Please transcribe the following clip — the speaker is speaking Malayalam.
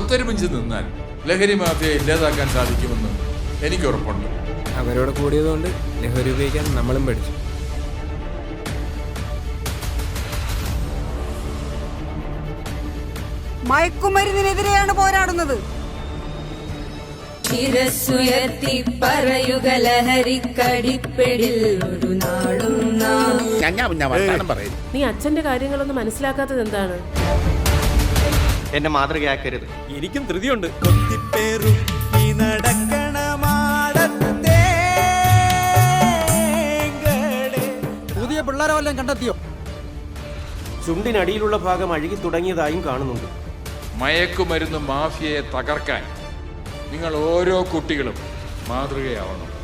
ഒത്തൊരുമിച്ച് നിന്നാൽ ലഹരി മാഫിയ ഇല്ലാതാക്കാൻ സാധിക്കുമെന്ന് എനിക്ക് ഉറപ്പുണ്ട്. അവരോട് കൂടിയതുകൊണ്ട് ലഹരി ഉപയോഗിക്കാൻ നമ്മളും പഠിച്ചു. മയക്കുമരുന്നിനെതിരെയാണ് പോരാടുന്നത്. ശിരസ്സുയർത്തി പറയുക ലഹരിക്കടിപ്പിടിൽ ഒരു നാടും നീ അച്ഛന്റെ കാര്യങ്ങളൊന്നും മനസ്സിലാക്കാത്തത് എന്താണ്? എന്നെ മാതൃകയാക്കരുത്. എനിക്കും ധൃതിയുണ്ട്. പുതിയ പിള്ളേരെ വല്ലതും കണ്ടെത്തിയോ? ചുണ്ടിനടിയിലുള്ള ഭാഗം അഴുകി തുടങ്ങിയതായും കാണുന്നുണ്ട്. മയക്കുമരുന്ന് മാഫിയയെ തകർക്കാൻ നിങ്ങൾ ഓരോ കുട്ടികളും മാതൃകയാവണം.